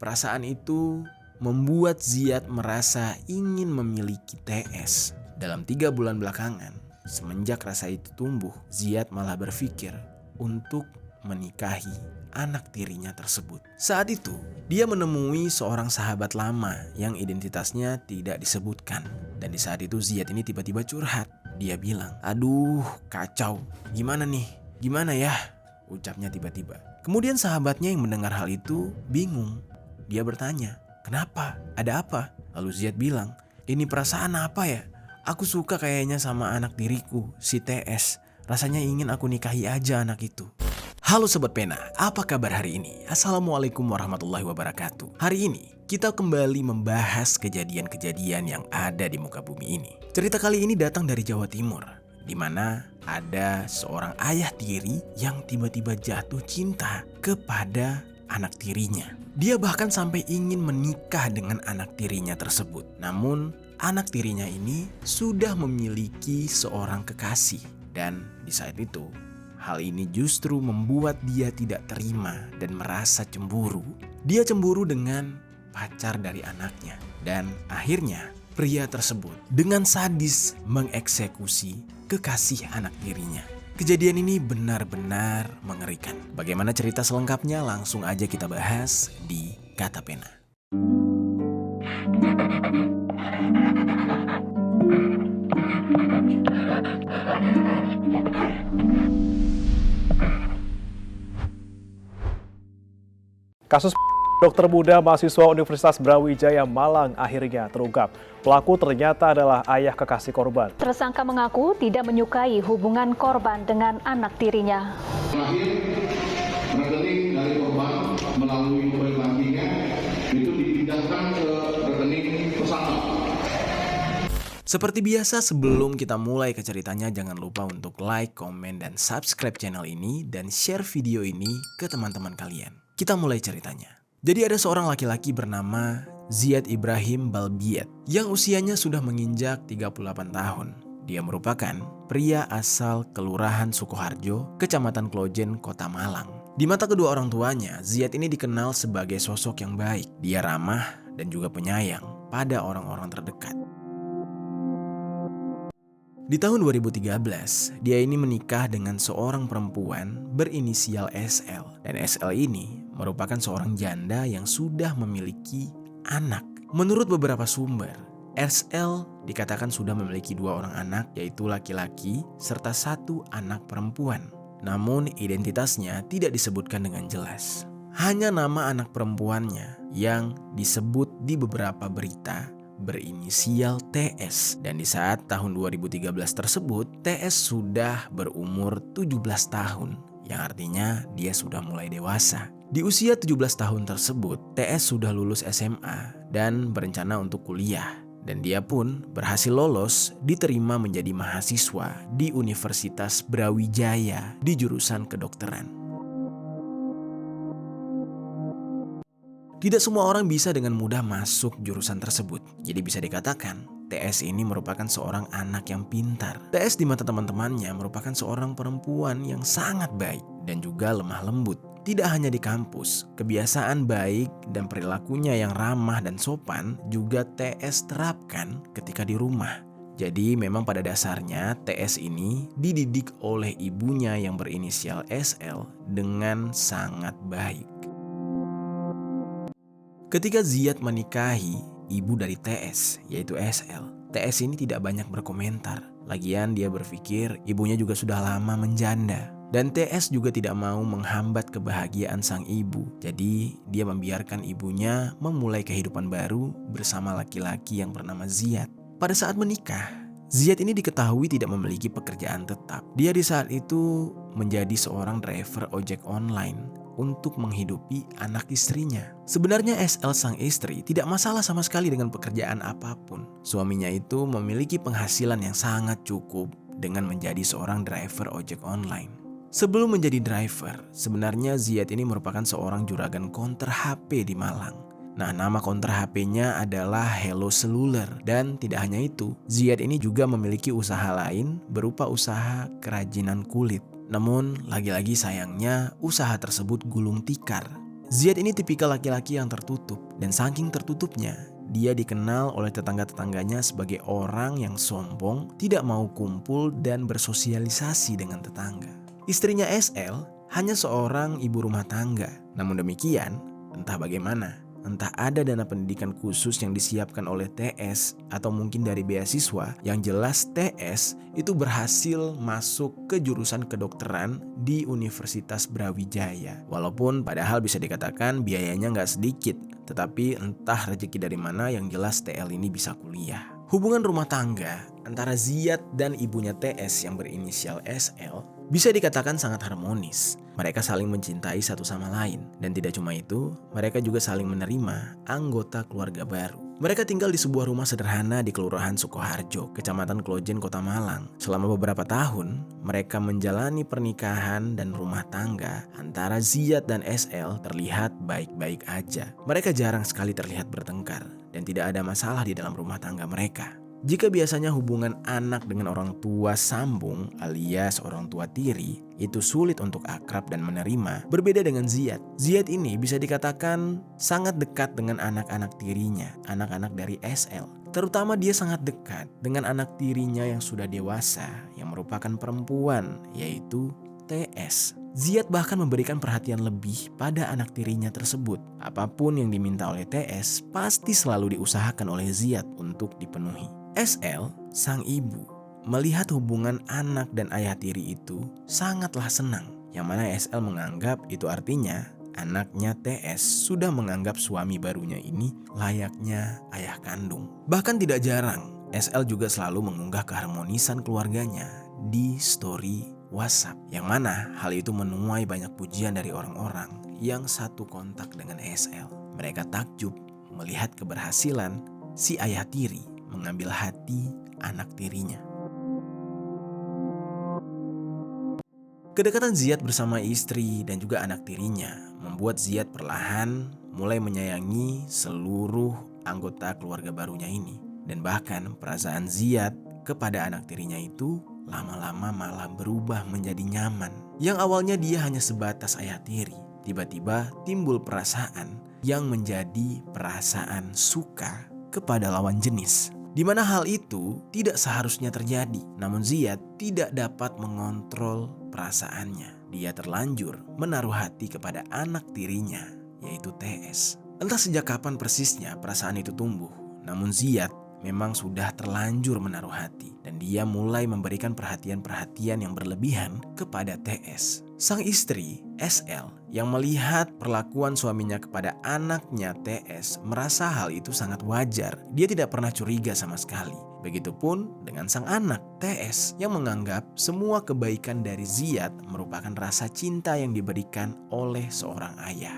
perasaan itu membuat Ziyad merasa ingin memiliki TS. Dalam 3 bulan belakangan, semenjak rasa itu tumbuh, Ziyad malah berpikir untuk menikahi anak tirinya tersebut. Saat itu, dia menemui seorang sahabat lama yang identitasnya tidak disebutkan. Dan di saat itu Ziyad ini tiba-tiba curhat. Dia bilang, "Aduh, kacau. Gimana nih? Gimana ya?" ucapnya tiba-tiba. Kemudian sahabatnya yang mendengar hal itu bingung. Dia bertanya, "Kenapa? Ada apa?" Lalu Ziyad bilang, "Ini perasaan apa ya? Aku suka kayaknya sama anak tiriku, si TS. Rasanya ingin aku nikahi aja anak itu." Halo Sobat Pena, apa kabar hari ini? Assalamualaikum warahmatullahi wabarakatuh. Hari ini kita kembali membahas kejadian-kejadian yang ada di muka bumi ini. Cerita kali ini datang dari Jawa Timur, di mana ada seorang ayah tiri yang tiba-tiba jatuh cinta kepada anak tirinya. Dia bahkan sampai ingin menikah dengan anak tirinya tersebut. Namun anak tirinya ini sudah memiliki seorang kekasih. Dan di saat itu, hal ini justru membuat dia tidak terima dan merasa cemburu. Dia cemburu dengan pacar dari anaknya. Dan akhirnya pria tersebut dengan sadis mengeksekusi kekasih anak tirinya. Kejadian ini benar-benar mengerikan. Bagaimana cerita selengkapnya? Langsung aja kita bahas di Kata Pena. Kasus dokter muda mahasiswa Universitas Brawijaya Malang akhirnya terungkap. Pelaku ternyata adalah ayah kekasih korban. Tersangka mengaku tidak menyukai hubungan korban dengan anak tirinya. Terakhir, rekening dari korban melalui mobile bankingnya itu dipindahkan ke rekening tersangka. Seperti biasa, sebelum kita mulai ke ceritanya, jangan lupa untuk like, komen, dan subscribe channel ini dan share video ini ke teman-teman kalian. Kita mulai ceritanya. Jadi ada seorang laki-laki bernama Ziyad Ibrahim Balbiet yang usianya sudah menginjak 38 tahun. Dia merupakan pria asal Kelurahan Sukoharjo, Kecamatan Klojen, Kota Malang. Di mata kedua orang tuanya, Ziyad ini dikenal sebagai sosok yang baik. Dia ramah dan juga penyayang pada orang-orang terdekat. Di tahun 2013, dia ini menikah dengan seorang perempuan berinisial SL. Dan SL ini merupakan seorang janda yang sudah memiliki anak. Menurut beberapa sumber, SL dikatakan sudah memiliki 2 orang anak, yaitu laki-laki serta 1 anak perempuan. Namun identitasnya tidak disebutkan dengan jelas. Hanya nama anak perempuannya yang disebut di beberapa berita berinisial TS. Dan di saat tahun 2013 tersebut, TS sudah berumur 17 tahun, yang artinya dia sudah mulai dewasa. Di usia 17 tahun tersebut, TS sudah lulus SMA dan berencana untuk kuliah. Dan dia pun berhasil lolos diterima menjadi mahasiswa di Universitas Brawijaya di jurusan kedokteran. Tidak semua orang bisa dengan mudah masuk jurusan tersebut. Jadi bisa dikatakan, TS ini merupakan seorang anak yang pintar. TS di mata teman-temannya merupakan seorang perempuan yang sangat baik dan juga lemah lembut. Tidak hanya di kampus, kebiasaan baik dan perilakunya yang ramah dan sopan juga TS terapkan ketika di rumah. Jadi memang pada dasarnya TS ini dididik oleh ibunya yang berinisial SL dengan sangat baik. Ketika Ziyad menikahi ibu dari TS, yaitu SL, TS ini tidak banyak berkomentar. Lagian dia berpikir ibunya juga sudah lama menjanda. Dan TS juga tidak mau menghambat kebahagiaan sang ibu. Jadi dia membiarkan ibunya memulai kehidupan baru bersama laki-laki yang bernama Ziyad. Pada saat menikah, Ziyad ini diketahui tidak memiliki pekerjaan tetap. Dia di saat itu menjadi seorang driver ojek online untuk menghidupi anak istrinya. Sebenarnya SL sang istri tidak masalah sama sekali dengan pekerjaan apapun. Suaminya itu memiliki penghasilan yang sangat cukup dengan menjadi seorang driver ojek online. Sebelum menjadi driver, sebenarnya Ziyad ini merupakan seorang juragan konter HP di Malang. Nah, nama konter HP-nya adalah Hello Seluler. Dan tidak hanya itu, Ziyad ini juga memiliki usaha lain berupa usaha kerajinan kulit. Namun, lagi-lagi sayangnya usaha tersebut gulung tikar. Ziyad ini tipikal laki-laki yang tertutup, dan saking tertutupnya, dia dikenal oleh tetangga-tetangganya sebagai orang yang sombong, tidak mau kumpul dan bersosialisasi dengan tetangga. Istrinya SL hanya seorang ibu rumah tangga. Namun demikian, entah bagaimana, entah ada dana pendidikan khusus yang disiapkan oleh TS atau mungkin dari beasiswa, yang jelas TS itu berhasil masuk ke jurusan kedokteran di Universitas Brawijaya. Walaupun padahal bisa dikatakan biayanya nggak sedikit, tetapi entah rezeki dari mana, yang jelas TL ini bisa kuliah. Hubungan rumah tangga antara Ziyad dan ibunya TS yang berinisial SL bisa dikatakan sangat harmonis. Mereka saling mencintai satu sama lain. Dan tidak cuma itu, mereka juga saling menerima anggota keluarga baru. Mereka tinggal di sebuah rumah sederhana di Kelurahan Sukoharjo, Kecamatan Klojen, Kota Malang. Selama beberapa tahun, mereka menjalani pernikahan dan rumah tangga antara Ziyad dan SL terlihat baik-baik aja. Mereka jarang sekali terlihat bertengkar dan tidak ada masalah di dalam rumah tangga mereka. Jika biasanya hubungan anak dengan orang tua sambung alias orang tua tiri itu sulit untuk akrab dan menerima, berbeda dengan Ziyad. Ziyad ini bisa dikatakan sangat dekat dengan anak-anak tirinya, anak-anak dari SL. Terutama dia sangat dekat dengan anak tirinya yang sudah dewasa, yang merupakan perempuan, yaitu TS. Ziyad bahkan memberikan perhatian lebih pada anak tirinya tersebut. Apapun yang diminta oleh TS pasti selalu diusahakan oleh Ziyad untuk dipenuhi. SL, sang ibu, melihat hubungan anak dan ayah tiri itu sangatlah senang. Yang mana SL menganggap itu artinya anaknya TS sudah menganggap suami barunya ini layaknya ayah kandung. Bahkan tidak jarang, SL juga selalu mengunggah keharmonisan keluarganya di story WhatsApp. Yang mana hal itu menuai banyak pujian dari orang-orang yang satu kontak dengan SL. Mereka takjub melihat keberhasilan si ayah tiri mengambil hati anak tirinya. Kedekatan Ziyad bersama istri dan juga anak tirinya membuat Ziyad perlahan mulai menyayangi seluruh anggota keluarga barunya ini. Dan bahkan perasaan Ziyad kepada anak tirinya itu lama-lama malah berubah menjadi nyaman. Yang awalnya dia hanya sebatas ayah tiri, tiba-tiba timbul perasaan yang menjadi perasaan suka kepada lawan jenis. Di mana hal itu tidak seharusnya terjadi. Namun Ziyad tidak dapat mengontrol perasaannya. Dia terlanjur menaruh hati kepada anak tirinya, yaitu TS. Entah sejak kapan persisnya perasaan itu tumbuh, namun Ziyad memang sudah terlanjur menaruh hati. Dan dia mulai memberikan perhatian-perhatian yang berlebihan kepada TS. Sang istri, SL, yang melihat perlakuan suaminya kepada anaknya TS merasa hal itu sangat wajar. Dia tidak pernah curiga sama sekali. Begitupun dengan sang anak, TS, yang menganggap semua kebaikan dari Ziyad merupakan rasa cinta yang diberikan oleh seorang ayah.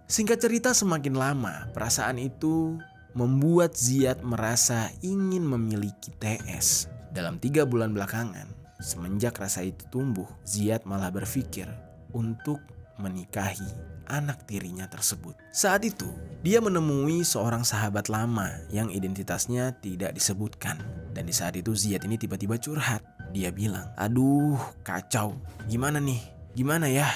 Singkat cerita, semakin lama perasaan itu membuat Ziyad merasa ingin memiliki TS. Dalam 3 bulan belakangan, semenjak rasa itu tumbuh, Ziyad malah berpikir untuk menikahi anak tirinya tersebut. Saat itu, dia menemui seorang sahabat lama yang identitasnya tidak disebutkan. Dan di saat itu Ziyad ini tiba-tiba curhat. Dia bilang, "Aduh, kacau. Gimana nih? Gimana ya?"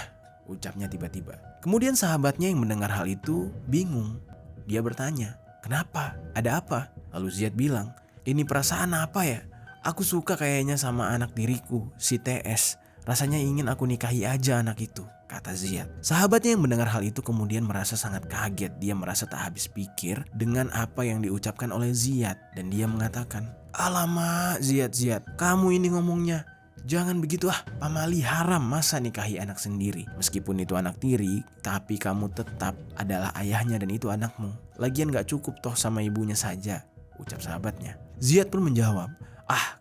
ucapnya tiba-tiba. Kemudian sahabatnya yang mendengar hal itu bingung. Dia bertanya, "Kenapa? Ada apa?" Lalu Ziyad bilang, "Ini perasaan apa ya? Aku suka kayaknya sama anak diriku, si TS. Rasanya ingin aku nikahi aja anak itu," kata Ziyad. Sahabatnya yang mendengar hal itu kemudian merasa sangat kaget. Dia merasa tak habis pikir dengan apa yang diucapkan oleh Ziyad. Dan dia mengatakan, "Alamak Ziyad, kamu ini ngomongnya. Jangan begitu pamali, haram masa nikahi anak sendiri. Meskipun itu anak tiri, tapi kamu tetap adalah ayahnya dan itu anakmu. Lagian gak cukup toh sama ibunya saja," ucap sahabatnya. Ziyad pun menjawab,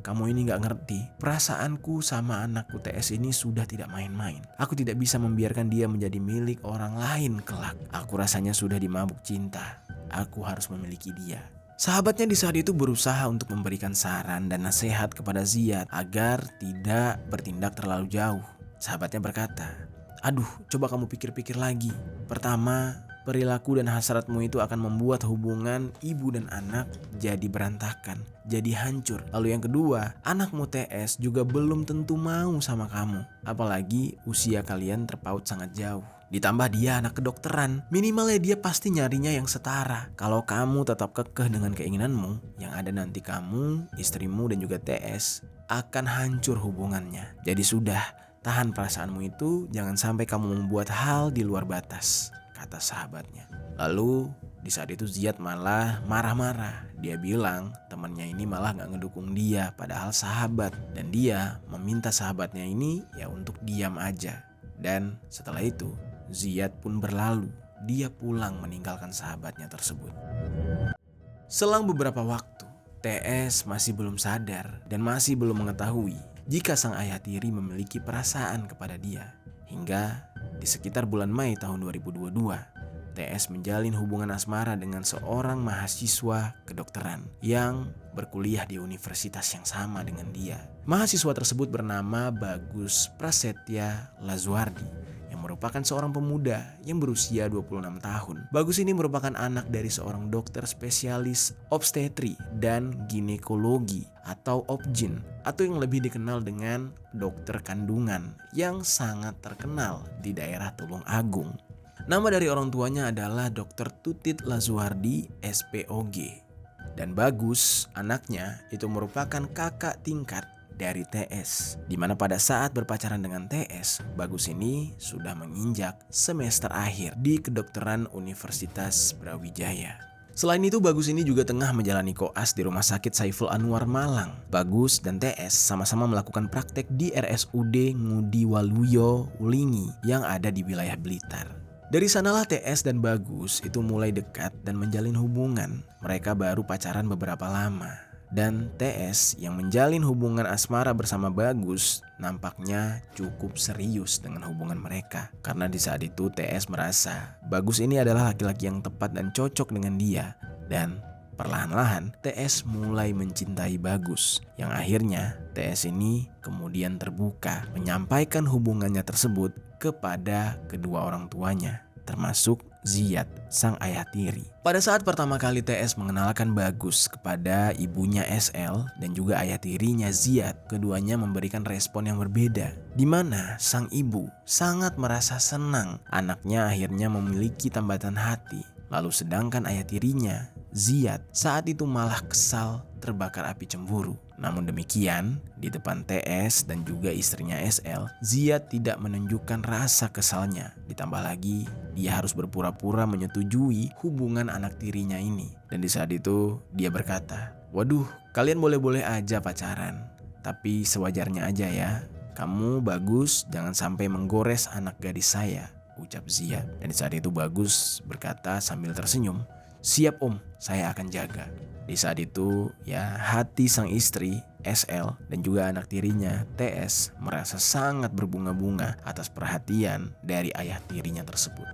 "Kamu ini gak ngerti. Perasaanku sama anakku TS ini sudah tidak main-main. Aku tidak bisa membiarkan dia menjadi milik orang lain kelak. Aku rasanya sudah dimabuk cinta. Aku harus memiliki dia." Sahabatnya di saat itu berusaha untuk memberikan saran dan nasihat kepada Ziyad agar tidak bertindak terlalu jauh. Sahabatnya berkata, "Aduh, coba kamu pikir-pikir lagi. Pertama, perilaku dan hasratmu itu akan membuat hubungan ibu dan anak jadi berantakan, jadi hancur. Lalu yang kedua, anakmu TS juga belum tentu mau sama kamu. Apalagi usia kalian terpaut sangat jauh. Ditambah dia anak kedokteran, minimalnya dia pasti nyarinya yang setara. Kalau kamu tetap kekeh dengan keinginanmu, yang ada nanti kamu, istrimu dan juga TS akan hancur hubungannya. Jadi sudah, tahan perasaanmu itu, jangan sampai kamu membuat hal di luar batas, kata sahabatnya. Lalu di saat itu Ziyad malah marah-marah. Dia bilang temannya ini malah gak ngedukung dia, padahal sahabat. Dan dia meminta sahabatnya ini ya untuk diam aja. Dan setelah itu Ziyad pun berlalu. Dia pulang meninggalkan sahabatnya tersebut. Selang beberapa waktu, TS masih belum sadar dan masih belum mengetahui jika sang ayah tiri memiliki perasaan kepada dia. Hingga di sekitar bulan Mei tahun 2022, TS menjalin hubungan asmara dengan seorang mahasiswa kedokteran yang berkuliah di universitas yang sama dengan dia. Mahasiswa tersebut bernama Bagus Prasetya Lazuardi, yang merupakan seorang pemuda yang berusia 26 tahun. Bagus ini merupakan anak dari seorang dokter spesialis obstetri dan ginekologi atau OBGYN, atau yang lebih dikenal dengan dokter kandungan yang sangat terkenal di daerah Tulung Agung. Nama dari orang tuanya adalah Dr. Tutit Lazuardi, SPOG. Dan Bagus, anaknya, itu merupakan kakak tingkat dari TS, di mana pada saat berpacaran dengan TS, Bagus ini sudah menginjak semester akhir di kedokteran Universitas Brawijaya. Selain itu, Bagus ini juga tengah menjalani koas di Rumah Sakit Saiful Anwar Malang. Bagus dan TS sama-sama melakukan praktek di RSUD Ngudi Waluyo Ulingi yang ada di wilayah Blitar. Dari sanalah TS dan Bagus itu mulai dekat dan menjalin hubungan. Mereka baru pacaran beberapa lama. Dan TS yang menjalin hubungan asmara bersama Bagus nampaknya cukup serius dengan hubungan mereka. Karena di saat itu TS merasa Bagus ini adalah laki-laki yang tepat dan cocok dengan dia. Dan perlahan-lahan TS mulai mencintai Bagus. Yang akhirnya TS ini kemudian terbuka menyampaikan hubungannya tersebut kepada kedua orang tuanya, termasuk Ziyad, sang ayah tiri. Pada saat pertama kali TS mengenalkan Bagus kepada ibunya SL dan juga ayah tirinya Ziyad, keduanya memberikan respon yang berbeda, di mana sang ibu sangat merasa senang anaknya akhirnya memiliki tambatan hati. Lalu sedangkan ayah tirinya, Ziyad, saat itu malah kesal terbakar api cemburu. Namun demikian, di depan TS dan juga istrinya SL, Ziyad tidak menunjukkan rasa kesalnya. Ditambah lagi, dia harus berpura-pura menyetujui hubungan anak tirinya ini. Dan di saat itu, dia berkata, "Waduh, kalian boleh-boleh aja pacaran. Tapi sewajarnya aja ya. Kamu Bagus, jangan sampai menggores anak gadis saya," ucap Ziyad. Dan di saat itu Bagus berkata sambil tersenyum, "Siap om, saya akan jaga." Di saat itu ya hati sang istri SL dan juga anak tirinya TS merasa sangat berbunga-bunga atas perhatian dari ayah tirinya tersebut.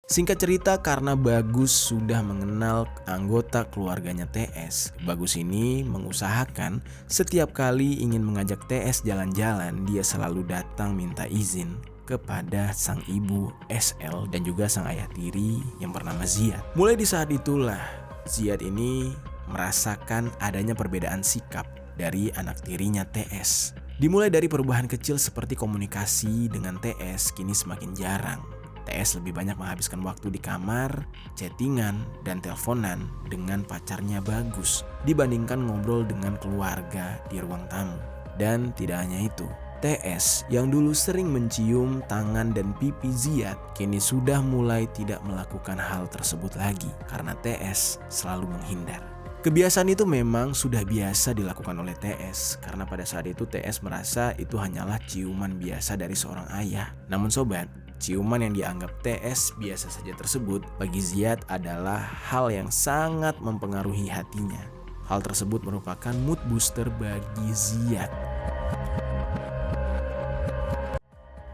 Singkat cerita, karena Bagus sudah mengenal anggota keluarganya TS, Bagus ini mengusahakan setiap kali ingin mengajak TS jalan-jalan, dia selalu datang minta izin kepada sang ibu SL dan juga sang ayah tiri yang bernama Ziyad. Mulai di saat itulah Ziyad ini merasakan adanya perbedaan sikap dari anak tirinya TS. Dimulai dari perubahan kecil seperti komunikasi dengan TS kini semakin jarang. TS lebih banyak menghabiskan waktu di kamar, chattingan, dan teleponan dengan pacarnya Bagus dibandingkan ngobrol dengan keluarga di ruang tamu. Dan tidak hanya itu, TS yang dulu sering mencium tangan dan pipi Ziyad kini sudah mulai tidak melakukan hal tersebut lagi karena TS selalu menghindar. Kebiasaan itu memang sudah biasa dilakukan oleh TS karena pada saat itu TS merasa itu hanyalah ciuman biasa dari seorang ayah. Namun sobat, ciuman yang dianggap TS biasa saja tersebut bagi Ziyad adalah hal yang sangat mempengaruhi hatinya. Hal tersebut merupakan mood booster bagi Ziyad.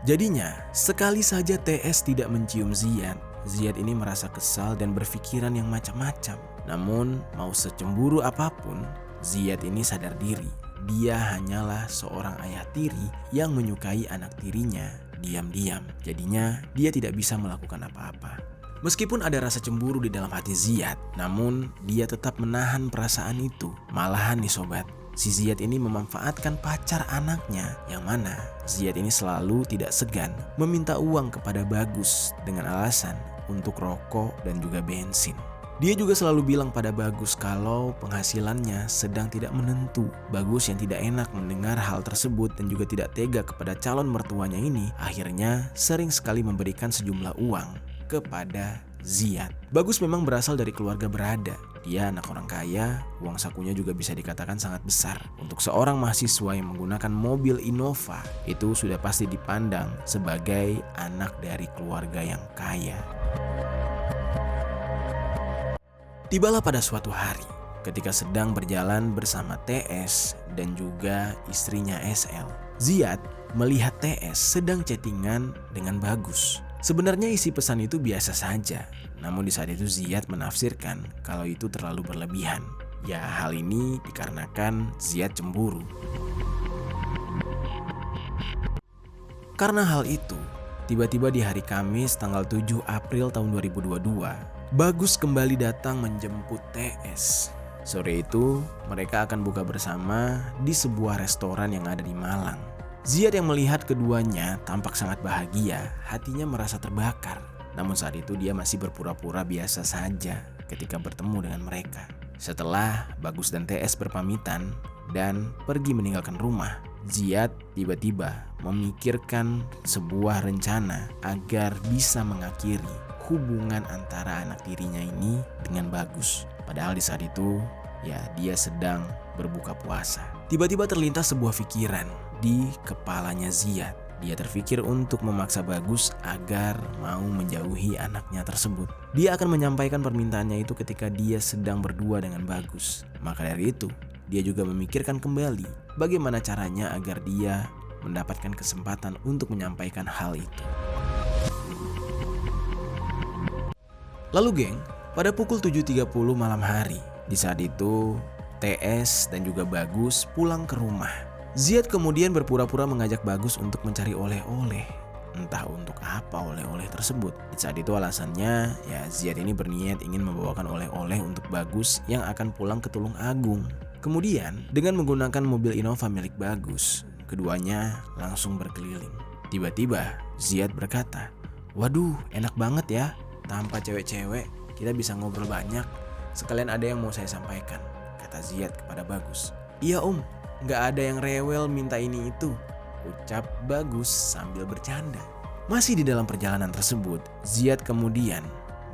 Jadinya, sekali saja TS tidak mencium Ziyad, Ziyad ini merasa kesal dan berpikiran yang macam-macam. Namun, mau secemburu apapun, Ziyad ini sadar diri. dia hanyalah seorang ayah tiri yang menyukai anak tirinya diam-diam. Jadinya dia tidak bisa melakukan apa-apa. Meskipun ada rasa cemburu di dalam hati Ziyad, namun dia tetap menahan perasaan itu. Malahan nih sobat, si Ziyad ini memanfaatkan pacar anaknya, yang mana Ziyad ini selalu tidak segan meminta uang kepada Bagus dengan alasan untuk rokok dan juga bensin. Dia juga selalu bilang pada Bagus kalau penghasilannya sedang tidak menentu. Bagus yang tidak enak mendengar hal tersebut dan juga tidak tega kepada calon mertuanya ini, akhirnya sering sekali memberikan sejumlah uang kepada Ziyad. Bagus memang berasal dari keluarga berada. Dia anak orang kaya, uang sakunya juga bisa dikatakan sangat besar. Untuk seorang mahasiswa yang menggunakan mobil Innova, itu sudah pasti dipandang sebagai anak dari keluarga yang kaya. Tibalah pada suatu hari, ketika sedang berjalan bersama TS dan juga istrinya SL. Ziyad melihat TS sedang chattingan dengan Bagus. Sebenarnya isi pesan itu biasa saja, namun di saat itu Ziyad menafsirkan kalau itu terlalu berlebihan. Ya, hal ini dikarenakan Ziyad cemburu. Karena hal itu, tiba-tiba di hari Kamis tanggal 7 April tahun 2022, Bagus kembali datang menjemput TS. Sore itu, mereka akan buka bersama di sebuah restoran yang ada di Malang. Ziyad yang melihat keduanya tampak sangat bahagia, hatinya merasa terbakar. Namun saat itu dia masih berpura-pura biasa saja ketika bertemu dengan mereka. Setelah Bagus dan TS berpamitan dan pergi meninggalkan rumah, Ziyad tiba-tiba memikirkan sebuah rencana agar bisa mengakhiri hubungan antara anak tirinya ini dengan Bagus. Padahal di saat itu, ya dia sedang berbuka puasa. Tiba-tiba terlintas sebuah pikiran di kepalanya Ziyad. Dia terpikir untuk memaksa Bagus agar mau menjauhi anaknya tersebut. Dia akan menyampaikan permintaannya itu ketika dia sedang berdua dengan Bagus. Maka dari itu, dia juga memikirkan kembali bagaimana caranya agar dia mendapatkan kesempatan untuk menyampaikan hal itu. Lalu geng, pada pukul 7.30 malam hari, di saat itu TS dan juga Bagus pulang ke rumah. Ziyad kemudian berpura-pura mengajak Bagus untuk mencari oleh-oleh. Entah untuk apa oleh-oleh tersebut. Di saat itu alasannya, ya Ziyad ini berniat ingin membawakan oleh-oleh untuk Bagus yang akan pulang ke Tulung Agung. Kemudian, dengan menggunakan mobil Innova milik Bagus, keduanya langsung berkeliling. Tiba-tiba, Ziyad berkata, "Waduh, enak banget ya. Tanpa cewek-cewek, kita bisa ngobrol banyak. Sekalian ada yang mau saya sampaikan," kata Ziyad kepada Bagus. "Iya om, nggak ada yang rewel minta ini itu," ucap Bagus sambil bercanda. Masih di dalam perjalanan tersebut, Ziyad kemudian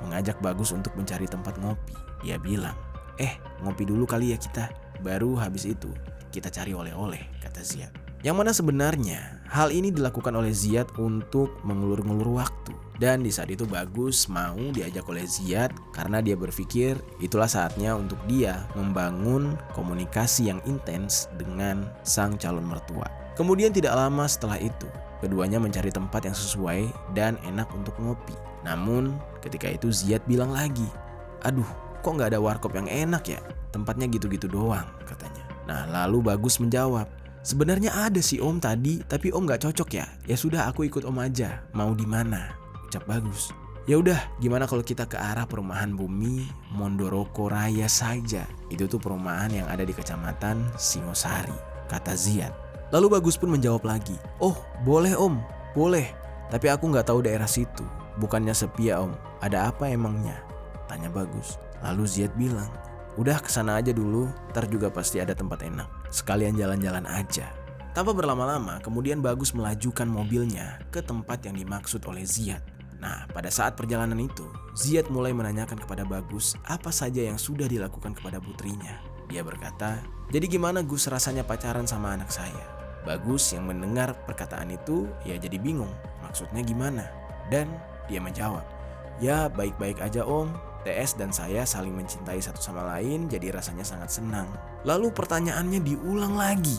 mengajak Bagus untuk mencari tempat ngopi. Dia bilang, ngopi dulu kali ya kita. Baru habis itu kita cari oleh-oleh," kata Ziyad. Yang mana sebenarnya hal ini dilakukan oleh Ziyad untuk mengulur-ngulur waktu. Dan di saat itu Bagus mau diajak oleh Ziyad karena dia berpikir itulah saatnya untuk dia membangun komunikasi yang intens dengan sang calon mertua. Kemudian tidak lama setelah itu, keduanya mencari tempat yang sesuai dan enak untuk ngopi. Namun ketika itu Ziyad bilang lagi, "Aduh, kok nggak ada warkop yang enak ya? Tempatnya gitu-gitu doang," katanya. Nah lalu Bagus menjawab, "Sebenarnya ada sih om tadi, tapi om nggak cocok ya. Ya sudah aku ikut om aja. Mau di mana?" ucap Bagus. "Ya udah, gimana kalau kita ke arah perumahan Bumi Mondoroko Raya saja. Itu tuh perumahan yang ada di Kecamatan Singosari," kata Ziyad. Lalu Bagus pun menjawab lagi, "Oh, boleh om, boleh. Tapi aku nggak tahu daerah situ. Bukannya sepi ya om? Ada apa emangnya?" tanya Bagus. Lalu Ziyad bilang, "Udah kesana aja dulu, ntar juga pasti ada tempat enak. Sekalian jalan-jalan aja." Tanpa berlama-lama, kemudian Bagus melajukan mobilnya ke tempat yang dimaksud oleh Ziyad. Nah, pada saat perjalanan itu, Ziyad mulai menanyakan kepada Bagus apa saja yang sudah dilakukan kepada putrinya. Dia berkata, "Jadi gimana Gus rasanya pacaran sama anak saya?" Bagus yang mendengar perkataan itu, ya jadi bingung, maksudnya gimana? Dan dia menjawab, "Ya baik-baik aja om. TS dan saya saling mencintai satu sama lain, jadi rasanya sangat senang." Lalu pertanyaannya diulang lagi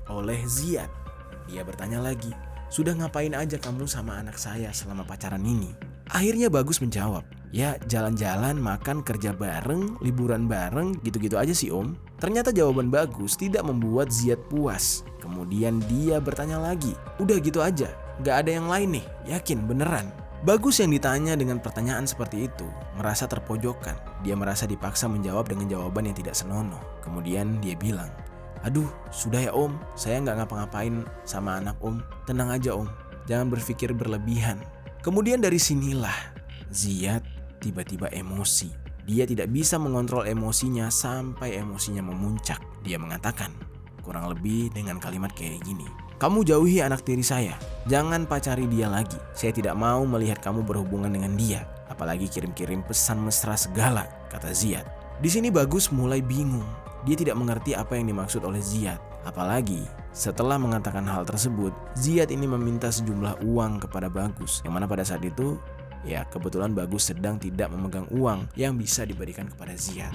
oleh Ziyad. Dia bertanya lagi, "Sudah ngapain aja kamu sama anak saya selama pacaran ini?" Akhirnya Bagus menjawab, "Ya jalan-jalan, makan, kerja bareng, liburan bareng, gitu-gitu aja sih om. Ternyata jawaban Bagus tidak membuat Ziyad puas. Kemudian dia bertanya lagi, "Udah gitu aja? Gak ada yang lain nih? Yakin beneran?" Bagus yang ditanya dengan pertanyaan seperti itu merasa terpojokkan. Dia merasa dipaksa menjawab dengan jawaban yang tidak senonoh. Kemudian dia bilang, "Aduh, sudah ya Om, saya nggak ngapa-ngapain sama anak Om. Tenang aja Om, jangan berpikir berlebihan." Kemudian dari sinilah Ziyad tiba-tiba emosi. Dia tidak bisa mengontrol emosinya sampai emosinya memuncak. Dia mengatakan kurang lebih dengan kalimat kayak gini, "Kamu jauhi anak tiri saya, jangan pacari dia lagi. Saya tidak mau melihat kamu berhubungan dengan dia, apalagi kirim-kirim pesan mesra segala," kata Ziyad. Di sini Bagus mulai bingung. Dia tidak mengerti apa yang dimaksud oleh Ziyad. Apalagi setelah mengatakan hal tersebut, Ziyad ini meminta sejumlah uang kepada Bagus, yang mana pada saat itu ya kebetulan Bagus sedang tidak memegang uang yang bisa diberikan kepada Ziyad.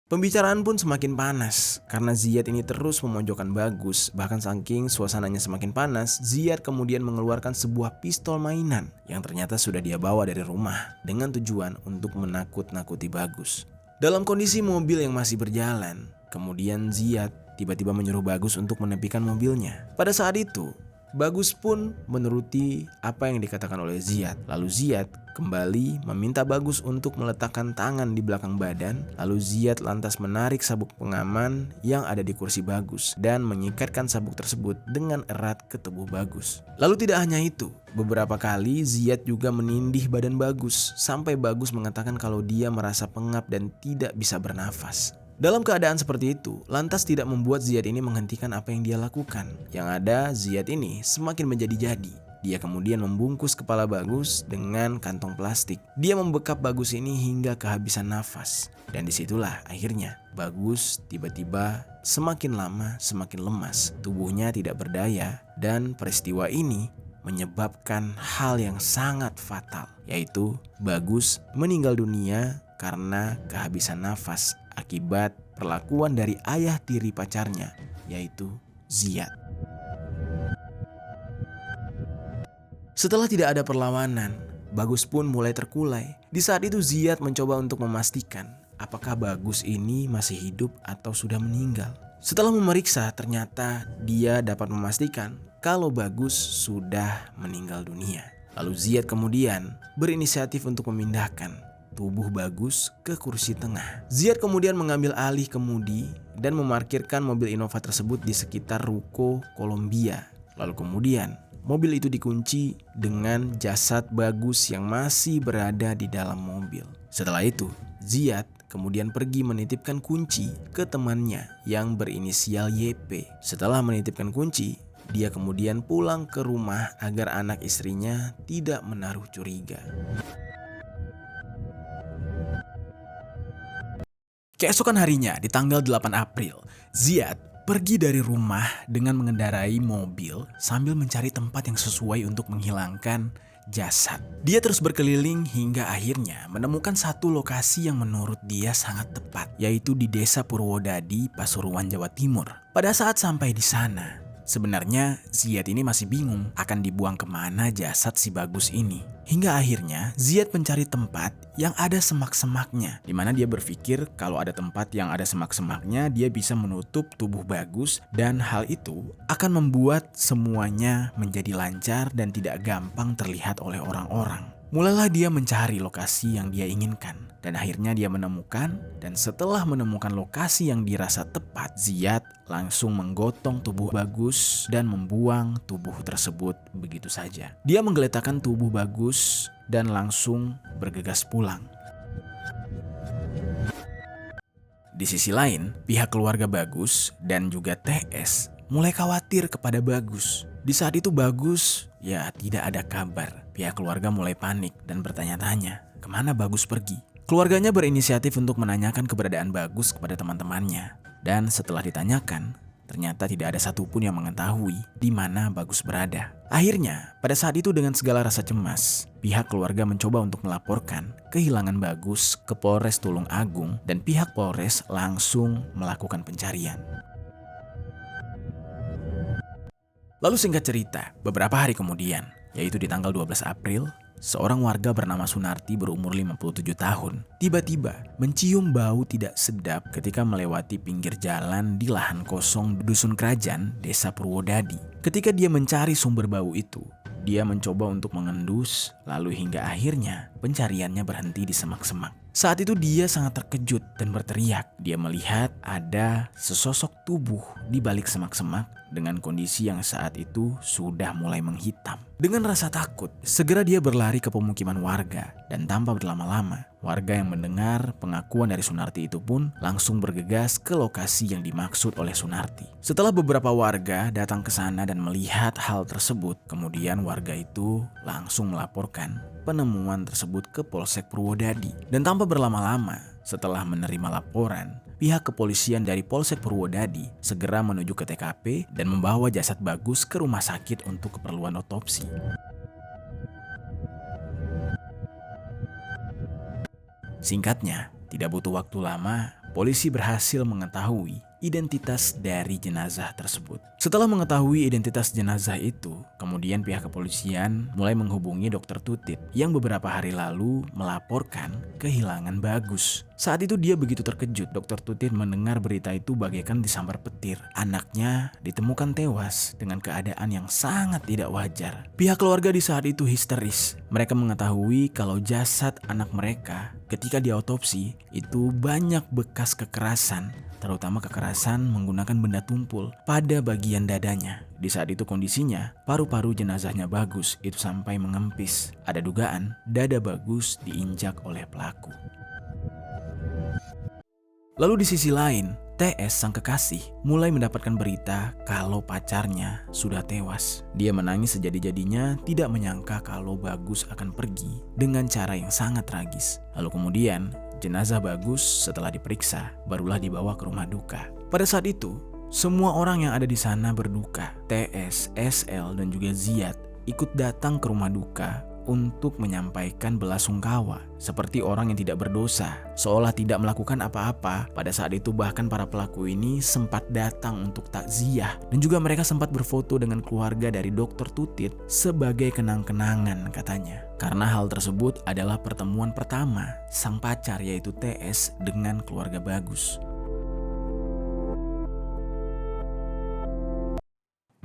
Pembicaraan pun semakin panas karena Ziyad ini terus memojokkan Bagus. Bahkan saking suasananya semakin panas, Ziyad kemudian mengeluarkan sebuah pistol mainan yang ternyata sudah dia bawa dari rumah dengan tujuan untuk menakut-nakuti Bagus. Dalam kondisi mobil yang masih berjalan, kemudian Ziyad tiba-tiba menyuruh Bagus untuk menepikan mobilnya. Pada saat itu, Bagus pun menuruti apa yang dikatakan oleh Ziyad. Lalu Ziyad kembali meminta Bagus untuk meletakkan tangan di belakang badan. Lalu Ziyad lantas menarik sabuk pengaman yang ada di kursi Bagus dan mengikatkan sabuk tersebut dengan erat ke tubuh Bagus. Lalu tidak hanya itu, beberapa kali Ziyad juga menindih badan Bagus sampai Bagus mengatakan kalau dia merasa pengap dan tidak bisa bernafas. Dalam keadaan seperti itu, lantas tidak membuat Ziyad ini menghentikan apa yang dia lakukan. Yang ada, Ziyad ini semakin menjadi-jadi. Dia kemudian membungkus kepala Bagus dengan kantong plastik. Dia membekap Bagus ini hingga kehabisan nafas. Dan disitulah akhirnya Bagus tiba-tiba semakin lama semakin lemas. Tubuhnya tidak berdaya dan peristiwa ini menyebabkan hal yang sangat fatal, yaitu Bagus meninggal dunia karena kehabisan nafas akibat perlakuan dari ayah tiri pacarnya, yaitu Ziyad. Setelah tidak ada perlawanan, Bagus pun mulai terkulai. Di saat itu Ziyad mencoba untuk memastikan apakah Bagus ini masih hidup atau sudah meninggal. Setelah memeriksa, ternyata dia dapat memastikan kalau Bagus sudah meninggal dunia. Lalu Ziyad kemudian berinisiatif untuk memindahkan tubuh Bagus ke kursi tengah. Ziyad kemudian mengambil alih kemudi dan memarkirkan mobil Innova tersebut di sekitar ruko Columbia. Lalu kemudian mobil itu dikunci dengan jasad Bagus yang masih berada di dalam mobil. Setelah itu, Ziyad kemudian pergi menitipkan kunci ke temannya yang berinisial YP. Setelah menitipkan kunci, dia kemudian pulang ke rumah agar anak istrinya tidak menaruh curiga. Keesokan harinya di tanggal 8 April, Ziyad pergi dari rumah dengan mengendarai mobil sambil mencari tempat yang sesuai untuk menghilangkan jasad. Dia terus berkeliling hingga akhirnya menemukan satu lokasi yang menurut dia sangat tepat, yaitu di Desa Purwodadi, Pasuruan, Jawa Timur. Pada saat sampai di sana, sebenarnya Ziyad ini masih bingung akan dibuang kemana jasad si Bagus ini. Hingga akhirnya Ziyad mencari tempat yang ada semak-semaknya, di mana dia berpikir kalau ada tempat yang ada semak-semaknya dia bisa menutup tubuh Bagus, dan hal itu akan membuat semuanya menjadi lancar dan tidak gampang terlihat oleh orang-orang. Mulailah dia mencari lokasi yang dia inginkan dan akhirnya dia menemukan, dan setelah menemukan lokasi yang dirasa tepat, Ziyad langsung menggotong tubuh Bagus dan membuang tubuh tersebut begitu saja. Dia menggeletakkan tubuh Bagus dan langsung bergegas pulang. Di sisi lain, pihak keluarga Bagus dan juga TS mulai khawatir kepada Bagus. Di saat itu Bagus tidak ada kabar. Pihak keluarga mulai panik dan bertanya-tanya kemana Bagus pergi. Keluarganya berinisiatif untuk menanyakan keberadaan Bagus kepada teman-temannya. Dan setelah ditanyakan, ternyata tidak ada satupun yang mengetahui di mana Bagus berada. Akhirnya, pada saat itu dengan segala rasa cemas, pihak keluarga mencoba untuk melaporkan kehilangan Bagus ke Polres Tulung Agung dan pihak Polres langsung melakukan pencarian. Lalu singkat cerita, beberapa hari kemudian, yaitu di tanggal 12 April, seorang warga bernama Sunarti berumur 57 tahun tiba-tiba mencium bau tidak sedap ketika melewati pinggir jalan di lahan kosong Dusun Kerajaan, Desa Purwodadi. Ketika dia mencari sumber bau itu, dia mencoba untuk mengendus, lalu hingga akhirnya pencariannya berhenti di semak-semak. Saat itu dia sangat terkejut dan berteriak. Dia melihat ada sesosok tubuh di balik semak-semak dengan kondisi yang saat itu sudah mulai menghitam. Dengan rasa takut, segera dia berlari ke pemukiman warga dan tanpa berlama-lama, warga yang mendengar pengakuan dari Sunarti itu pun langsung bergegas ke lokasi yang dimaksud oleh Sunarti. Setelah beberapa warga datang ke sana dan melihat hal tersebut, kemudian warga itu langsung melaporkan penemuan tersebut ke Polsek Purwodadi. Dan tanpa berlama-lama, setelah menerima laporan, pihak kepolisian dari Polsek Purwodadi segera menuju ke TKP dan membawa jasad Bagus ke rumah sakit untuk keperluan otopsi. Singkatnya, tidak butuh waktu lama, polisi berhasil mengetahui identitas dari jenazah tersebut. Setelah mengetahui identitas jenazah itu, kemudian pihak kepolisian mulai menghubungi Dokter Tutit yang beberapa hari lalu melaporkan kehilangan Bagus. Saat itu dia begitu terkejut. Dokter Tutit mendengar berita itu bagaikan disambar petir. Anaknya ditemukan tewas dengan keadaan yang sangat tidak wajar. Pihak keluarga di saat itu histeris. Mereka mengetahui kalau jasad anak mereka ketika diautopsi itu banyak bekas kekerasan, terutama kekerasan menggunakan benda tumpul pada bagian dadanya. Di saat itu kondisinya, paru-paru jenazahnya Bagus itu sampai mengempis. Ada dugaan dada Bagus diinjak oleh pelaku. Lalu di sisi lain, TS sang kekasih mulai mendapatkan berita kalau pacarnya sudah tewas. Dia menangis sejadi-jadinya, tidak menyangka kalau Bagus akan pergi dengan cara yang sangat tragis. Lalu kemudian jenazah Bagus setelah diperiksa barulah dibawa ke rumah duka. Pada saat itu, semua orang yang ada di sana berduka. TS, SL, dan juga Ziad ikut datang ke rumah duka untuk menyampaikan belasungkawa seperti orang yang tidak berdosa, seolah tidak melakukan apa-apa. Pada saat itu bahkan para pelaku ini sempat datang untuk takziah dan juga mereka sempat berfoto dengan keluarga dari Dokter Tutit sebagai kenang-kenangan katanya. Karena hal tersebut adalah pertemuan pertama sang pacar yaitu TS dengan keluarga Bagus.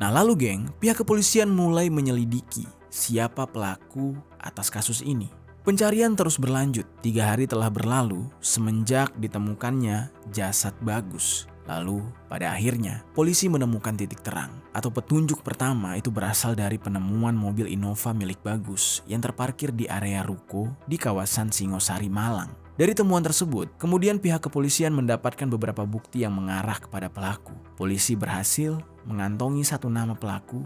Nah lalu geng, pihak kepolisian mulai menyelidiki siapa pelaku atas kasus ini. Pencarian terus berlanjut. 3 hari telah berlalu semenjak ditemukannya jasad Bagus. Lalu pada akhirnya polisi menemukan titik terang atau petunjuk pertama itu berasal dari penemuan mobil Innova milik Bagus yang terparkir di area ruko di kawasan Singosari, Malang. Dari temuan tersebut, kemudian pihak kepolisian mendapatkan beberapa bukti yang mengarah kepada pelaku. Polisi berhasil mengantongi satu nama pelaku,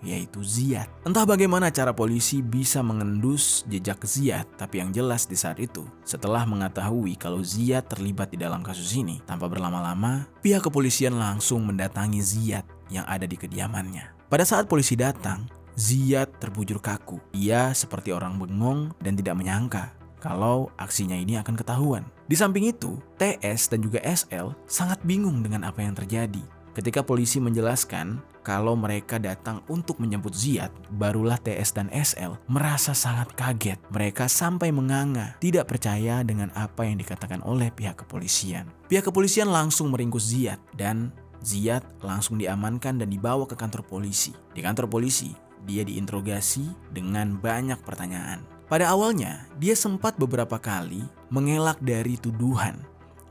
yaitu Ziad. Entah bagaimana cara polisi bisa mengendus jejak Ziad, tapi yang jelas di saat itu, setelah mengetahui kalau Ziad terlibat di dalam kasus ini, tanpa berlama-lama, pihak kepolisian langsung mendatangi Ziad yang ada di kediamannya. Pada saat polisi datang, Ziad terbujur kaku. Ia seperti orang bengong dan tidak menyangka kalau aksinya ini akan ketahuan. Di samping itu, TS dan juga SL sangat bingung dengan apa yang terjadi. Ketika polisi menjelaskan kalau mereka datang untuk menjemput Ziad, barulah TS dan SL merasa sangat kaget. Mereka sampai menganga, tidak percaya dengan apa yang dikatakan oleh pihak kepolisian. Pihak kepolisian langsung meringkus Ziad dan Ziad langsung diamankan dan dibawa ke kantor polisi. Di kantor polisi, dia diinterogasi dengan banyak pertanyaan. Pada awalnya, dia sempat beberapa kali mengelak dari tuduhan.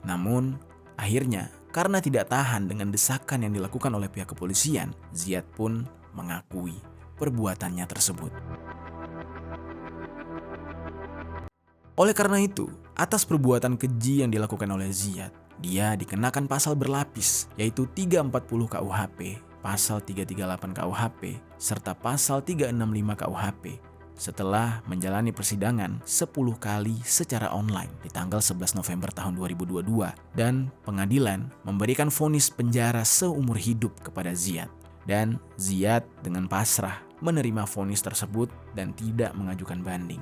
Namun, akhirnya karena tidak tahan dengan desakan yang dilakukan oleh pihak kepolisian, Ziad pun mengakui perbuatannya tersebut. Oleh karena itu, atas perbuatan keji yang dilakukan oleh Ziad, dia dikenakan pasal berlapis, yaitu 340 KUHP, pasal 338 KUHP, serta pasal 365 KUHP. Setelah menjalani persidangan 10 kali secara online di tanggal 11 November tahun 2022 dan pengadilan memberikan vonis penjara seumur hidup kepada Ziad. Dan Ziad dengan pasrah menerima vonis tersebut dan tidak mengajukan banding.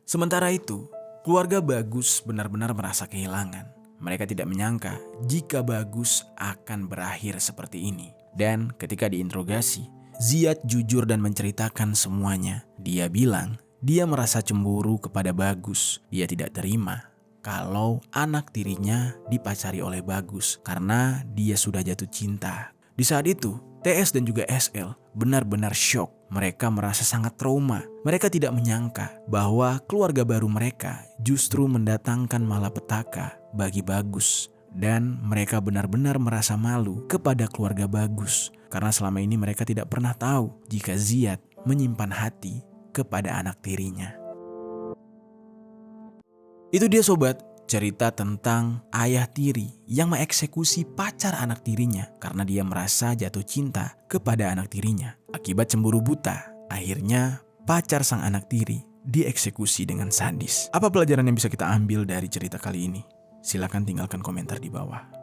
Sementara itu, keluarga Bagus benar-benar merasa kehilangan. Mereka tidak menyangka jika Bagus akan berakhir seperti ini. Dan ketika diinterogasi, Ziyad jujur dan menceritakan semuanya. Dia bilang dia merasa cemburu kepada Bagus. Dia tidak terima kalau anak tirinya dipacari oleh Bagus karena dia sudah jatuh cinta. Di saat itu, TS dan juga SL benar-benar syok. Mereka merasa sangat trauma. Mereka tidak menyangka bahwa keluarga baru mereka justru mendatangkan malapetaka bagi Bagus. Dan mereka benar-benar merasa malu kepada keluarga Bagus. Karena selama ini mereka tidak pernah tahu jika Ziyad menyimpan hati kepada anak tirinya. Itu dia sobat, cerita tentang ayah tiri yang mengeksekusi pacar anak tirinya karena dia merasa jatuh cinta kepada anak tirinya. Akibat cemburu buta, akhirnya pacar sang anak tiri dieksekusi dengan sadis. Apa pelajaran yang bisa kita ambil dari cerita kali ini? Silakan tinggalkan komentar di bawah.